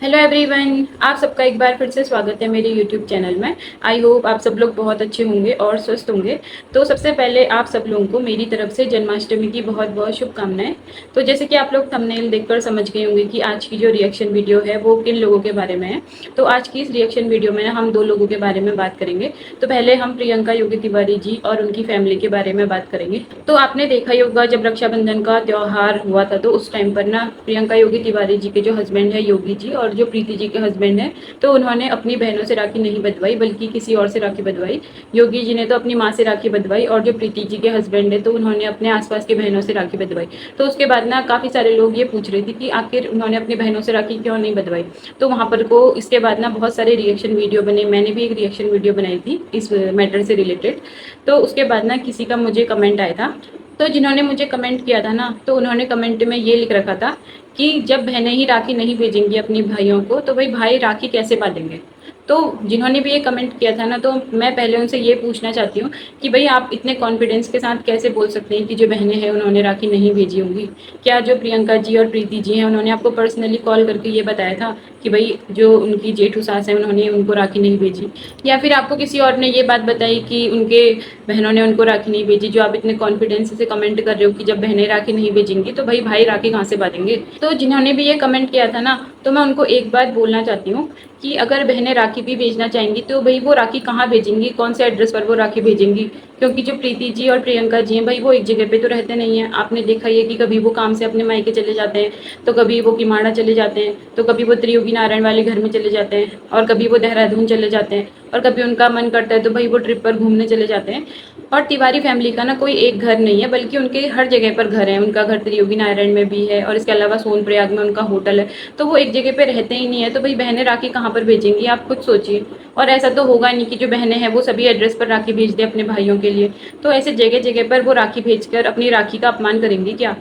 Hello everyone, आप सबका एक बार फिर से स्वागत है मेरे यूट्यूब चैनल में। आई होप आप सब लोग बहुत अच्छे होंगे और स्वस्थ होंगे। तो सबसे पहले आप सब लोगों को मेरी तरफ से जन्माष्टमी की बहुत बहुत शुभकामनाएं। तो जैसे कि आप लोग थंबनेल देखकर समझ गए होंगे कि आज की जो रिएक्शन वीडियो है वो किन लोगों के बारे में है। तो आज की इस रिएक्शन वीडियो में हम दो लोगों के बारे में बात करेंगे। तो पहले हम प्रियंका योगी तिवारी जी और उनकी फैमिली के बारे में बात करेंगे। तो आपने देखा ही होगा, जब रक्षाबंधन का त्यौहार हुआ था तो उस टाइम पर ना प्रियंका योगी तिवारी जी के जो हस्बैंड है योगी जी, और जो प्रीति जी के हस्बैंड हैं, तो उन्होंने अपनी बहनों से राखी नहीं बंधवाई बल्कि किसी और से राखी बंधवाई। योगी जी ने तो अपनी माँ से राखी बंधवाई और जो प्रीति जी के हस्बैंड है तो उन्होंने अपने आसपास की बहनों से राखी बंधवाई। तो उसके बाद ना काफ़ी सारे लोग ये पूछ रहे थे कि आखिर उन्होंने अपनी बहनों से राखी क्यों नहीं बंधवाई। तो वहाँ पर को इसके बाद ना बहुत सारे रिएक्शन वीडियो बने। मैंने भी एक रिएक्शन वीडियो बनाई थी इस मैटर से रिलेटेड। तो उसके बाद ना किसी का मुझे कमेंट आया था। तो जिन्होंने मुझे कमेंट किया था ना, तो उन्होंने कमेंट में ये लिख रखा था कि जब बहनें ही राखी नहीं भेजेंगी अपनी भाइयों को तो भाई भाई राखी कैसे बांधेंगे। तो जिन्होंने भी ये कमेंट किया था ना, तो मैं पहले उनसे ये पूछना चाहती हूँ कि भाई आप इतने कॉन्फिडेंस के साथ कैसे बोल सकते हैं कि जो बहनें हैं उन्होंने राखी नहीं भेजी होंगी। क्या जो प्रियंका जी और प्रीति जी हैं उन्होंने आपको पर्सनली कॉल करके ये बताया था कि भाई जो उनकी जेठू सास है उन्होंने उनको राखी नहीं भेजी, या फिर आपको किसी और ने ये बात बताई कि उनके बहनों ने उनको राखी नहीं भेजी। जो आप इतने कॉन्फिडेंस से कमेंट कर रहे हो कि जब बहनें राखी नहीं भेजेंगी तो भाई भाई राखी कहाँ से बांधेंगे। तो जिन्होंने भी ये कमेंट किया था ना, तो मैं उनको एक बात बोलना चाहती हूँ कि अगर बहनें राखी भी भेजना चाहेंगी तो भाई वो राखी कहाँ भेजेंगी, कौन से एड्रेस पर वो राखी भेजेंगी। क्योंकि जो प्रीति जी और प्रियंका जी हैं भाई वो एक जगह पे तो रहते नहीं हैं। आपने देखा ही है कि कभी वो काम से अपने मायके चले जाते हैं, तो कभी वो किमाड़ा चले जाते हैं, तो कभी वो त्रियोगी नारायण वाले घर में चले जाते हैं, और कभी वो देहरादून चले जाते हैं, और कभी उनका मन करता है तो भाई वो ट्रिप पर घूमने चले जाते हैं। और तिवारी फैमिली का ना कोई एक घर नहीं है बल्कि उनके हर जगह पर घर है। उनका घर त्रियोगी नारायण में भी है और इसके अलावा सोनप्रयाग में उनका होटल है। तो वो एक जगह पे रहते ही नहीं है, तो भाई बहनें राखी कहाँ पर भेजेंगी, आप खुद सोचिए। और ऐसा तो होगा नहीं कि जो बहनें हैं वो सभी एड्रेस पर राखी भेज दें अपने भाइयों के लिए। तो ऐसे जगह जगह पर वो राखी भेजकर अपनी राखी का अपमान करेंगी क्या।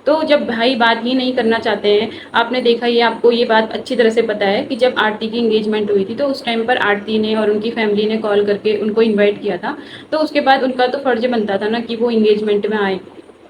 तो जब भाई बात ही नहीं करना चाहते हैं, आपने देखा ही, आपको ये बात अच्छी तरह से पता है कि जब आरती की एंगेजमेंट हुई थी तो उस टाइम पर आरती ने और उनकी फैमिली ने कॉल करके उनको इनवाइट किया था। तो उसके बाद उनका तो फर्ज बनता था ना कि वो एंगेजमेंट में आए।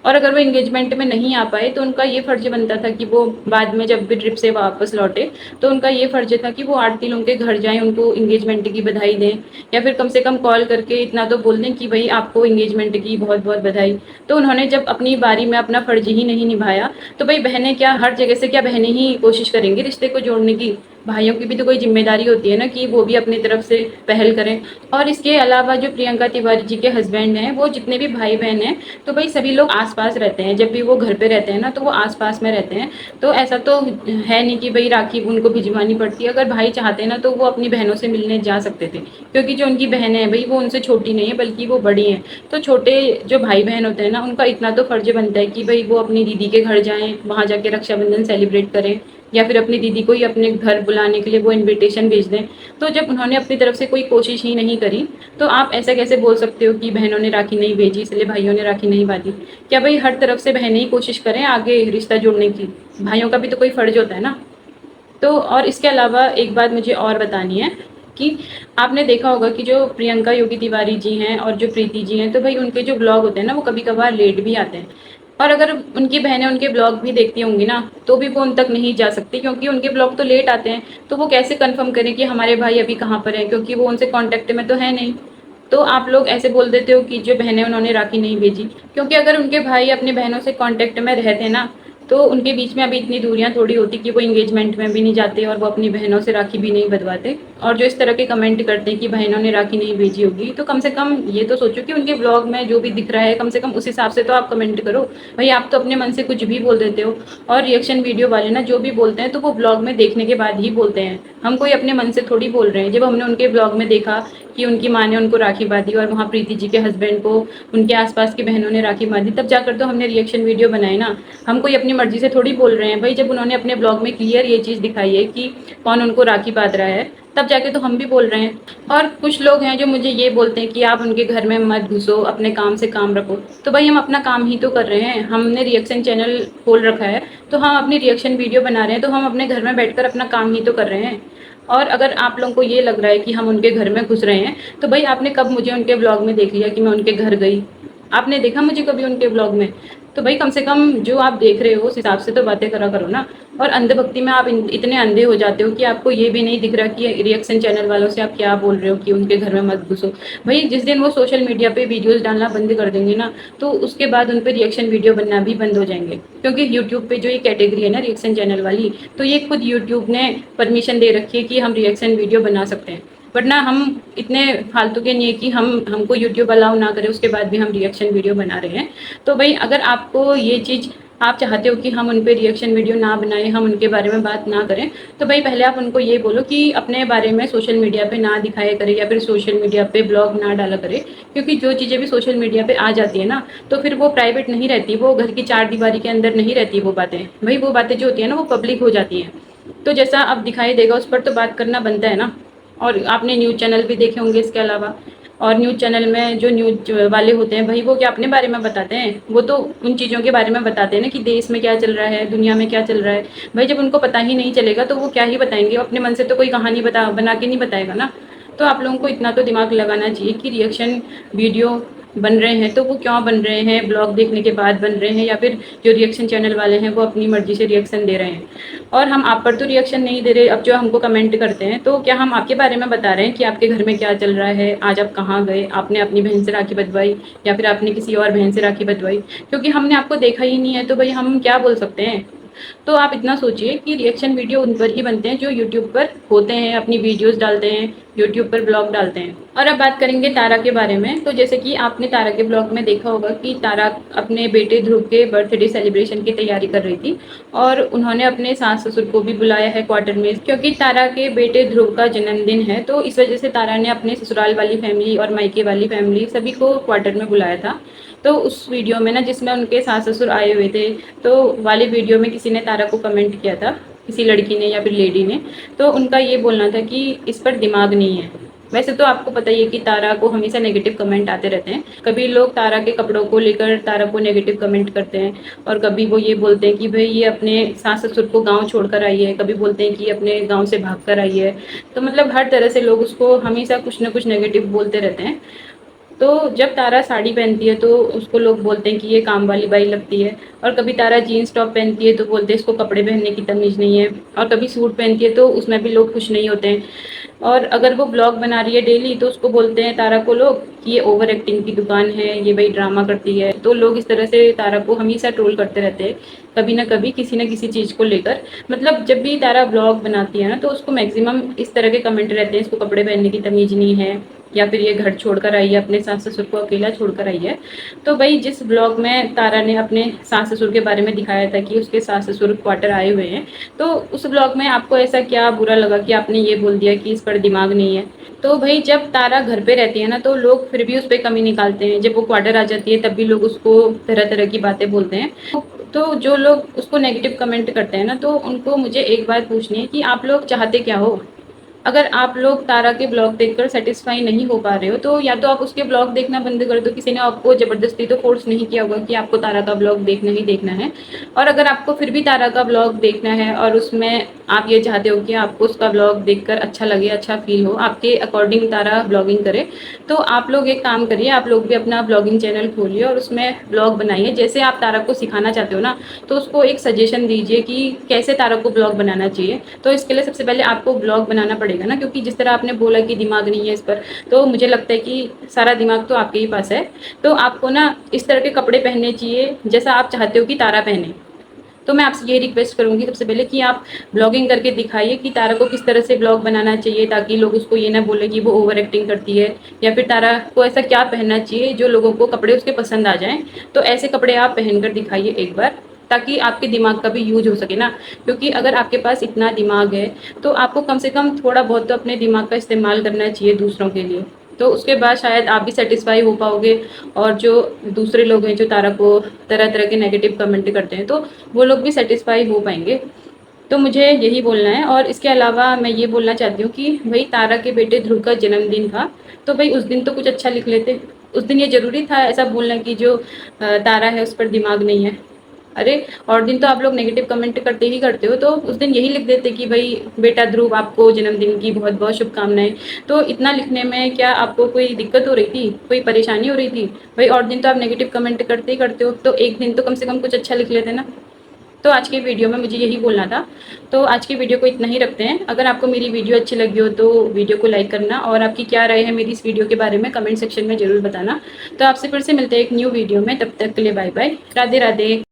और अगर वो एंगेजमेंट में नहीं आ पाए तो उनका ये फ़र्ज़ बनता था कि वो बाद में जब भी ट्रिप से वापस लौटे तो उनका ये फ़र्ज़ था कि वो आरती लोगों के घर जाएँ, उनको एंगेजमेंट की बधाई दें, या फिर कम से कम कॉल करके इतना तो बोल दें कि भई आपको एंगेजमेंट की बहुत-बहुत बधाई। तो उन्होंने जब अपनी बारी में अपना फ़र्ज़ ही नहीं निभाया, तो भई बहनें क्या हर जगह से, क्या बहनें ही कोशिश करेंगी रिश्ते को जोड़ने की? भाइयों की भी तो कोई ज़िम्मेदारी होती है ना कि वो भी अपनी तरफ से पहल करें। और इसके अलावा जो प्रियंका तिवारी जी के हस्बैंड हैं, वो जितने भी भाई-बहन हैं, तो भाई सभी लोग आस-पास रहते हैं। जब भी वो घर पे रहते हैं ना, तो वो आस-पास में रहते हैं। तो ऐसा तो है नहीं कि भई राखी उनको भिजवानी पड़ती है। अगर भाई चाहते ना तो वो अपनी बहनों से मिलने जा सकते थे। क्योंकि जो उनकी बहनें हैं भई वो उनसे छोटी नहीं है बल्कि वो बड़ी हैं। तो छोटे जो भाई-बहन होते हैं ना, उनका इतना तो फ़र्ज़ बनता है कि भई वो अपनी दीदी के घर जाएँ, वहाँ जाके रक्षाबंधन सेलिब्रेट करें, या फिर अपनी दीदी को ही अपने घर बुलाने के लिए वो इनविटेशन भेज दें। तो जब उन्होंने अपनी तरफ से कोई कोशिश ही नहीं करी, तो आप ऐसा कैसे बोल सकते हो कि बहनों ने राखी नहीं भेजी इसलिए भाइयों ने राखी नहीं बांधी। क्या भाई हर तरफ से बहनें ही कोशिश करें आगे रिश्ता जोड़ने की? भाइयों का भी तो कोई फ़र्ज़ होता है ना। तो और इसके अलावा एक बात मुझे और बतानी है कि आपने देखा होगा कि जो प्रियंका योगी तिवारी जी हैं और जो प्रीति जी हैं, तो भाई उनके जो ब्लॉग होते हैं ना वो कभी-कभार लेट भी आते हैं। और अगर उनकी बहनें उनके ब्लॉग भी देखती होंगी ना, तो भी वो उन तक नहीं जा सकती क्योंकि उनके ब्लॉग तो लेट आते हैं। तो वो कैसे कन्फर्म करें कि हमारे भाई अभी कहाँ पर हैं, क्योंकि वो उनसे कॉन्टैक्ट में तो है नहीं। तो आप लोग ऐसे बोल देते हो कि जो बहनें उन्होंने राखी नहीं भेजी, क्योंकि अगर उनके भाई अपनी बहनों से कॉन्टैक्ट में रहते ना, तो उनके बीच में अभी इतनी दूरियां थोड़ी होती कि वो एंगेजमेंट में भी नहीं जाते और वो अपनी बहनों से राखी भी नहीं बंधवाते। और जो इस तरह के कमेंट करते हैं कि बहनों ने राखी नहीं भेजी होगी, तो कम से कम ये तो सोचो कि उनके ब्लॉग में जो भी दिख रहा है कम से कम उस हिसाब से तो आप कमेंट करो। भाई आप तो अपने मन से कुछ भी बोल देते हो। और रिएक्शन वीडियो वाले ना जो भी बोलते हैं तो वो ब्लॉग में देखने के बाद ही बोलते हैं। हम कोई अपने मन से थोड़ी बोल रहे हैं। जब हमने उनके ब्लॉग में देखा कि उनकी माँ ने उनको राखी बांधी और वहाँ प्रीति जी के हस्बैंड को उनके आसपास की बहनों ने राखी बांधी, तब जाकर तो हमने रिएक्शन वीडियो बनाए ना। हम कोई अपनी मर्जी से थोड़ी बोल रहे हैं भाई। जब उन्होंने अपने ब्लॉग में क्लियर ये चीज़ दिखाई है कि कौन उनको राखी बांध रहा है, तब जाके तो हम भी बोल रहे हैं। और कुछ लोग हैं जो मुझे ये बोलते हैं कि आप उनके घर में मत घुसो, अपने काम से काम रखो। तो भाई हम अपना काम ही तो कर रहे हैं। हमने रिएक्शन चैनल खोल रखा है, तो हम अपनी रिएक्शन वीडियो बना रहे हैं, तो हम अपने घर में बैठकर अपना काम ही तो कर रहे हैं। और अगर आप लोगों को ये लग रहा है कि हम उनके घर में घुस रहे हैं, तो भाई आपने कब मुझे उनके ब्लॉग में देख लिया कि मैं उनके घर गई? आपने देखा मुझे कभी उनके ब्लॉग में? तो भाई कम से कम जो आप देख रहे हो उस हिसाब से तो बातें करा करो ना। और अंधभक्ति में आप इतने अंधे हो जाते हो कि आपको ये भी नहीं दिख रहा कि रिएक्शन चैनल वालों से आप क्या बोल रहे हो कि उनके घर में मत घुसो। भाई जिस दिन वो सोशल मीडिया पे वीडियोस डालना बंद कर देंगे ना, तो उसके बाद उन पर रिएक्शन वीडियो बनना भी बंद हो जाएंगे। क्योंकि यूट्यूब पे जो ये कैटेगरी है ना रिएक्शन चैनल वाली, तो ये खुद यूट्यूब ने परमिशन दे रखी है कि हम रिएक्शन वीडियो बना सकते हैं। वरना हम इतने फालतू के नहीं है कि हमको यूट्यूब अलाउ ना करे उसके बाद भी हम रिएक्शन वीडियो बना रहे हैं। तो भाई अगर आपको ये चीज़ आप चाहते हो कि हम उन पे रिएक्शन वीडियो ना बनाएं, हम उनके बारे में बात ना करें, तो भाई पहले आप उनको ये बोलो कि अपने बारे में सोशल मीडिया पे ना दिखाया करें या फिर सोशल मीडिया पे ब्लॉग ना डाला करें। क्योंकि जो चीज़ें भी सोशल मीडिया पे आ जाती है ना, तो फिर वो प्राइवेट नहीं रहती, वो घर की चार दीवारी के अंदर नहीं रहती वो बातें। भाई वो बातें जो होती है ना वो पब्लिक हो जाती हैं। तो जैसा अब दिखाई देगा उस पर तो बात करना बनता है ना। और आपने न्यूज़ चैनल भी देखे होंगे इसके अलावा। और न्यूज़ चैनल में जो न्यूज़ वाले होते हैं भाई वो क्या अपने बारे में बताते हैं, वो तो उन चीज़ों के बारे में बताते हैं ना कि देश में क्या चल रहा है, दुनिया में क्या चल रहा है। भाई जब उनको पता ही नहीं चलेगा तो वो क्या ही बताएंगे, अपने मन से तो कोई कहानी बना के नहीं बताएगा ना। तो आप लोगों को इतना तो दिमाग लगाना चाहिए कि रिएक्शन वीडियो बन रहे हैं तो वो क्यों बन रहे हैं, ब्लॉग देखने के बाद बन रहे हैं या फिर जो रिएक्शन चैनल वाले हैं वो अपनी मर्जी से रिएक्शन दे रहे हैं। और हम आप पर तो रिएक्शन नहीं दे रहे, अब जो हमको कमेंट करते हैं तो क्या हम आपके बारे में बता रहे हैं कि आपके घर में क्या चल रहा है, आज आप कहाँ गए, आपने अपनी बहन से राखी बंधवाई या फिर आपने किसी और बहन से राखी बंधवाई। क्योंकि हमने आपको देखा ही नहीं है तो भाई हम क्या बोल सकते हैं। तो आप इतना सोचिए कि रिएक्शन वीडियो उन पर ही बनते हैं जो यूट्यूब पर होते हैं, अपनी वीडियोस डालते हैं, यूट्यूब पर ब्लॉग डालते हैं। और अब बात करेंगे तारा के बारे में। तो जैसे कि आपने तारा के ब्लॉग में देखा होगा कि तारा अपने बेटे ध्रुव के बर्थडे सेलिब्रेशन की तैयारी कर रही थी और उन्होंने अपने सास ससुर को भी बुलाया है क्वार्टर में, क्योंकि तारा के बेटे ध्रुव का जन्मदिन है। तो इस वजह से तारा ने अपने ससुराल वाली फैमिली और मायके वाली फैमिली सभी को क्वार्टर में बुलाया था। तो उस वीडियो में ना जिसमें उनके सास ससुर आए हुए थे, तो वाले वीडियो में किसी ने तारा को कमेंट किया था, किसी लड़की ने या फिर लेडी ने। तो उनका ये बोलना था कि इस पर दिमाग नहीं है। वैसे तो आपको पता ही है कि तारा को हमेशा नेगेटिव कमेंट आते रहते हैं। कभी लोग तारा के कपड़ों को लेकर तारा को नेगेटिव कमेंट करते हैं और कभी वो ये बोलते हैं कि भाई ये अपने सास ससुर को गांव छोड़कर आई है, कभी बोलते हैं कि अपने गांव से भाग कर आई है। तो मतलब हर तरह से लोग उसको हमेशा कुछ ना कुछ नेगेटिव बोलते रहते हैं। तो जब तारा साड़ी पहनती है तो उसको लोग बोलते हैं कि ये काम वाली बाई लगती है। और कभी तारा जीन्स टॉप पहनती है तो बोलते हैं इसको कपड़े पहनने की तमीज़ नहीं है। और कभी सूट पहनती है तो उसमें भी लोग खुश नहीं होते हैं। और अगर वो ब्लॉग बना रही है डेली तो उसको बोलते हैं तारा को लोग कि ये ओवर एक्टिंग की दुकान है, ये भाई ड्रामा करती है। तो लोग इस तरह से तारा को हमेशा ट्रोल करते रहते हैं, कभी ना कभी किसी न किसी चीज़ को लेकर। मतलब जब भी तारा ब्लॉग बनाती है ना तो उसको मैक्सिमम इस तरह के कमेंट रहते हैं, इसको कपड़े पहनने की तमीज़ नहीं है या फिर ये घर छोड़कर आई है, अपने सास ससुर को अकेला छोड़कर आई है। तो भाई जिस ब्लॉग में तारा ने अपने सास ससुर के बारे में दिखाया था कि उसके सास ससुर क्वार्टर आए हुए हैं, तो उस ब्लॉग में आपको ऐसा क्या बुरा लगा कि आपने ये बोल दिया कि इस पर दिमाग नहीं है। तो भाई जब तारा घर पे रहती है ना तो लोग फिर भी उस पर कमी निकालते हैं, जब वो क्वार्टर आ जाती है तब भी लोग उसको तरह तरह की बातें बोलते हैं। तो जो लोग उसको नेगेटिव कमेंट करते हैं ना तो उनको मुझे एक बात पूछनी है कि आप लोग चाहते क्या हो। अगर आप लोग तारा के ब्लॉग देखकर सेटिस्फाई नहीं हो पा रहे हो तो या तो आप उसके ब्लॉग देखना बंद कर दो, किसी ने आपको ज़बरदस्ती तो फोर्स नहीं किया होगा कि आपको तारा का ब्लॉग देखना ही देखना है। और अगर आपको फिर भी तारा का ब्लॉग देखना है और उसमें आप ये चाहते हो कि आपको उसका ब्लॉग देखकर अच्छा लगे, अच्छा फील हो, आपके अकॉर्डिंग तारा ब्लॉगिंग करे, तो आप लोग एक काम करिए, आप लोग भी अपना ब्लॉगिंग चैनल खोलिए और उसमें ब्लॉग बनाइए। जैसे आप तारा को सिखाना चाहते हो ना, तो उसको एक सजेशन दीजिए कि कैसे तारा को ब्लॉग बनाना चाहिए। तो इसके लिए सबसे पहले आपको ब्लॉग बनाना पड़ेगा ना, क्योंकि जिस तरह आपने बोला कि दिमाग नहीं है इस पर, तो मुझे लगता है कि सारा दिमाग तो आपके ही पास है। तो आपको ना इस तरह के कपड़े पहनने चाहिए जैसा आप चाहते हो कि तारा पहने। तो मैं आपसे ये रिक्वेस्ट करूँगी सबसे पहले कि आप ब्लॉगिंग करके दिखाइए कि तारा को किस तरह से ब्लॉग बनाना चाहिए, ताकि लोग उसको ये ना बोले कि वो ओवर एक्टिंग करती है, या फिर तारा को ऐसा क्या पहनना चाहिए जो लोगों को कपड़े उसके पसंद आ जाएँ। तो ऐसे कपड़े आप पहन कर दिखाइए एक बार, ताकि आपके दिमाग का भी यूज हो सके ना। क्योंकि अगर आपके पास इतना दिमाग है तो आपको कम से कम थोड़ा बहुत तो अपने दिमाग का इस्तेमाल करना चाहिए दूसरों के लिए। तो उसके बाद शायद आप भी सेटिस्फाई हो पाओगे और जो दूसरे लोग हैं जो तारा को तरह तरह के नेगेटिव कमेंट करते हैं तो वो लोग भी सेटिस्फाई हो पाएंगे। तो मुझे यही बोलना है। और इसके अलावा मैं ये बोलना चाहती हूँ कि भाई तारा के बेटे ध्रुव का जन्मदिन था, तो भाई उस दिन तो कुछ अच्छा लिख लेते। उस दिन ये ज़रूरी था ऐसा बोलना कि जो तारा है उस पर दिमाग नहीं है। अरे और दिन तो आप लोग नेगेटिव कमेंट करते ही करते हो, तो उस दिन यही लिख देते कि भाई बेटा ध्रुव आपको जन्मदिन की बहुत बहुत शुभकामनाएं। तो इतना लिखने में क्या आपको कोई दिक्कत हो रही थी, कोई परेशानी हो रही थी? भाई और दिन तो आप नेगेटिव कमेंट करते ही करते हो, तो एक दिन तो कम से कम कुछ अच्छा लिख लेते ना। तो आज की वीडियो में मुझे यही बोलना था। तो आज की वीडियो को इतना ही रखते हैं। अगर आपको मेरी वीडियो अच्छी लगी हो तो वीडियो को लाइक करना, और आपकी क्या राय है मेरी इस वीडियो के बारे में कमेंट सेक्शन में ज़रूर बताना। तो आपसे फिर से मिलते हैं एक न्यू वीडियो में, तब तक के लिए बाय बाय, राधे राधे।